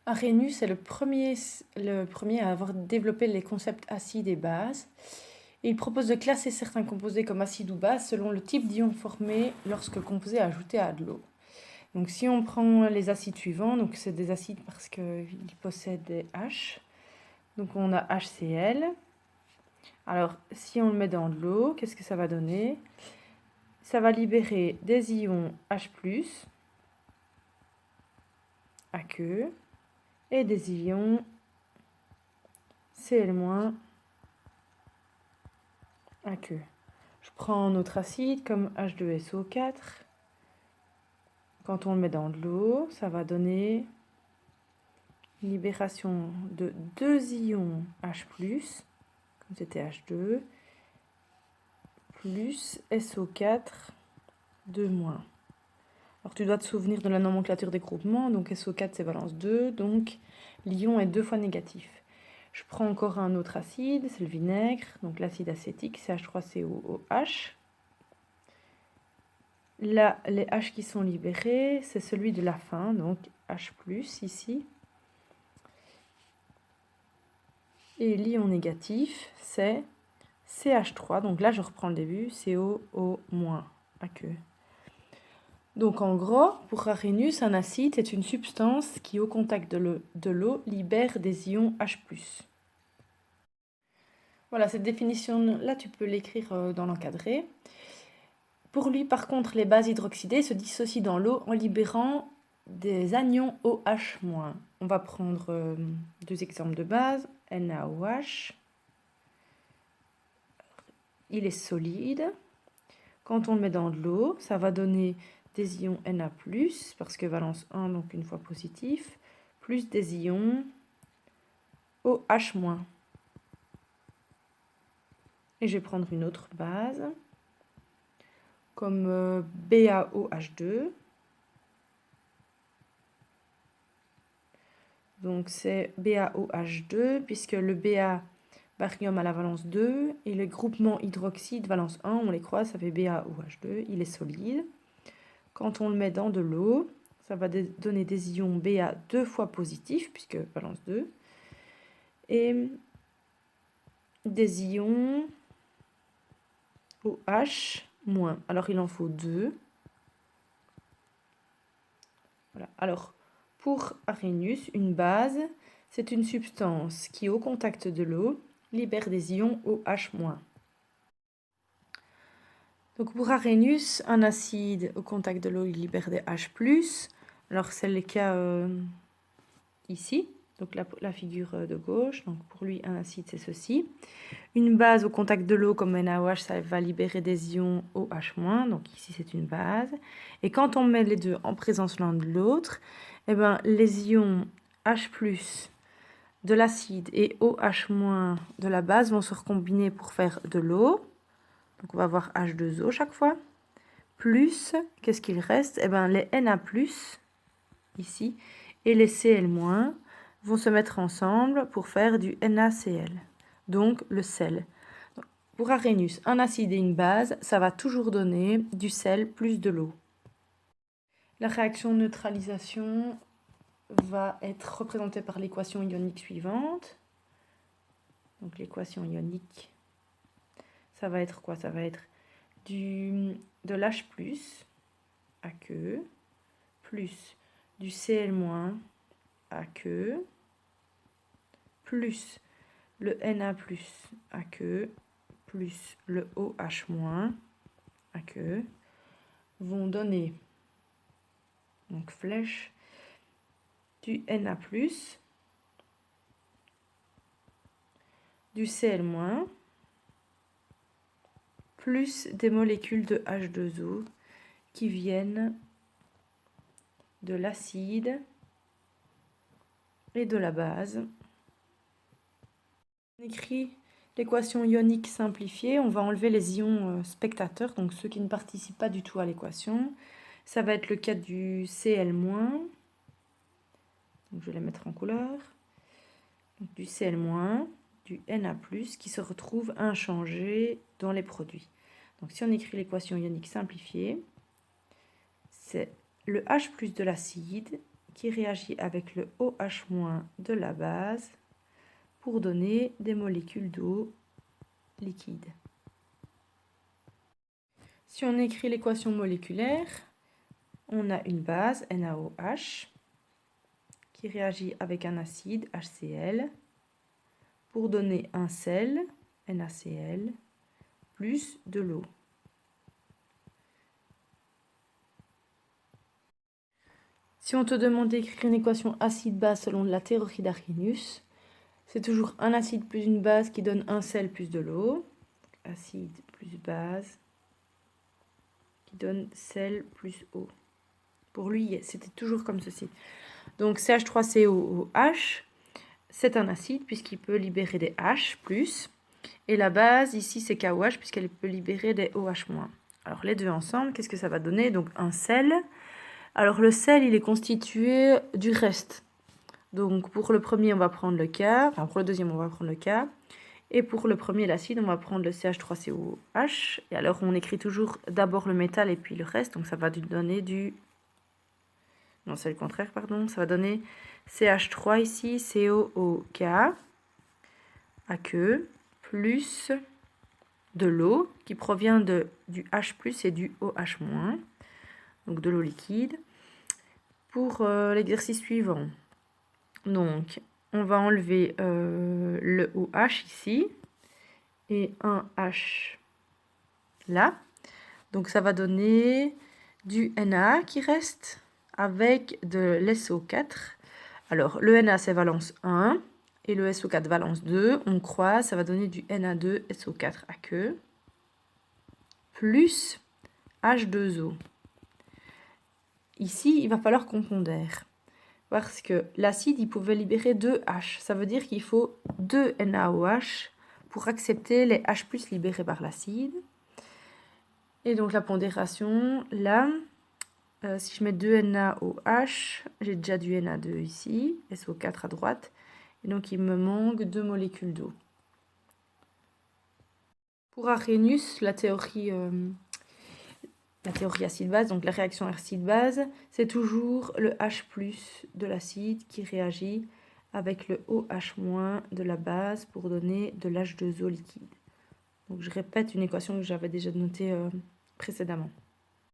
Arrhenius est le premier à avoir développé les concepts acides et bases. Et il propose de classer certains composés comme acides ou bases selon le type d'ion formé lorsque le composé est ajouté à de l'eau. Donc si on prend les acides suivants, donc c'est des acides parce qu'ils possèdent des H. Donc on a HCl. Alors si on le met dans de l'eau, qu'est-ce que ça va donner? Ça va libérer des ions H+, aqueux, et des ions Cl-, aqueux. Je prends un autre acide comme H2SO4. Quand on le met dans de l'eau, ça va donner une libération de 2 ions H+, comme c'était H2, plus SO4, 2-. Alors tu dois te souvenir de la nomenclature des groupements, donc SO4 c'est valence 2, donc l'ion est 2 fois négatif. Je prends encore un autre acide, c'est le vinaigre, donc l'acide acétique, CH3COOH. Là, les H qui sont libérés, c'est celui de la fin, donc H+, ici. Et l'ion négatif, c'est CH3, donc là je reprends le début, COO-, aqueux. Donc en gros, pour Arrhenius, un acide est une substance qui, au contact de l'eau, libère des ions H+. Voilà, cette définition-là, tu peux l'écrire dans l'encadré. Pour lui, par contre, les bases hydroxydées se dissocient dans l'eau en libérant des anions OH-. On va prendre 2 exemples de base. NaOH. Il est solide. Quand on le met dans de l'eau, ça va donner des ions Na+, parce que valence 1, donc une fois positif, plus des ions OH-. Et je vais prendre une autre base, comme BaOH2. Donc c'est BaOH2, puisque le Ba barium a la valence 2, et le groupement hydroxyde valence 1, on les croise, ça fait BaOH2, il est solide. Quand on le met dans de l'eau, ça va donner des ions Ba 2 fois positifs, puisque valence 2, et des ions OH-. Alors il en faut 2. Voilà. Alors pour Arrhenius, une base, c'est une substance qui, au contact de l'eau, libère des ions OH-. Donc pour Arrhenius, un acide au contact de l'eau, il libère des H+. Alors c'est le cas ici, donc la figure de gauche. Donc pour lui, un acide, c'est ceci. Une base au contact de l'eau comme NaOH, ça va libérer des ions OH-. Donc ici, c'est une base. Et quand on met les deux en présence l'un de l'autre, eh ben, les ions H+ de l'acide et OH- de la base vont se recombiner pour faire de l'eau. Donc on va avoir H2O chaque fois. Plus, qu'est-ce qu'il reste? Eh ben, les Na+, ici, et les Cl- vont se mettre ensemble pour faire du NaCl, donc le sel. Pour Arrhenius, un acide et une base, ça va toujours donner du sel plus de l'eau. La réaction de neutralisation va être représentée par l'équation ionique suivante. Donc l'équation ionique, ça va être quoi? Ça va être de l'H+, aqueux, plus du Cl- aqueux, plus le Na+, aqueux, plus le OH- aqueux, vont donner, donc flèche, du Na+, du Cl-, plus des molécules de H2O qui viennent de l'acide et de la base. On écrit l'équation ionique simplifiée, on va enlever les ions spectateurs, donc ceux qui ne participent pas du tout à l'équation. Ça va être le cas du Cl-, donc je vais les mettre en couleur, donc du Cl-, du Na+, qui se retrouvent inchangés dans les produits. Donc si on écrit l'équation ionique simplifiée, c'est le H+ de l'acide qui réagit avec le OH- de la base pour donner des molécules d'eau liquide. Si on écrit l'équation moléculaire, on a une base NaOH qui réagit avec un acide HCl pour donner un sel NaCl plus de l'eau. Si on te demande d'écrire une équation acide-base selon la théorie d'Arrhenius, c'est toujours un acide plus une base qui donne un sel plus de l'eau. Acide plus base qui donne sel plus eau. Pour lui, c'était toujours comme ceci. Donc CH3COOH, c'est un acide puisqu'il peut libérer des H+. Et la base, ici, c'est KOH puisqu'elle peut libérer des OH-. Alors les deux ensemble, qu'est-ce que ça va donner? Donc un sel. Alors le sel, il est constitué du reste. Donc pour le premier, on va prendre le K. Enfin pour le deuxième, on va prendre le K. Et pour le premier, l'acide, on va prendre le CH3COH. Et alors on écrit toujours d'abord le métal et puis le reste. Donc ça va donner du... Non, c'est le contraire, pardon. Ça va donner CH3 ici, COOK, aqueux, plus de l'eau qui provient du H+, et du OH-, donc de l'eau liquide. Pour l'exercice suivant, donc on va enlever le OH ici et un H là. Donc ça va donner du Na qui reste avec de l'SO4. Alors le Na c'est valence 1 et le SO4 valence 2. On croise, ça va donner du Na2SO4 aqueux plus H2O. Ici, il va falloir qu'on pondère. Parce que l'acide, il pouvait libérer 2 H. Ça veut dire qu'il faut 2 NaOH pour accepter les H+ libérés par l'acide. Et donc la pondération, là, si je mets 2 NaOH, j'ai déjà du Na2 ici, SO4 à droite. Et donc il me manque 2 molécules d'eau. Pour Arrhenius, la théorie acide-base, donc la réaction acide-base, c'est toujours le H+ de l'acide qui réagit avec le OH- de la base pour donner de l'H2O liquide. Donc je répète une équation que j'avais déjà notée précédemment.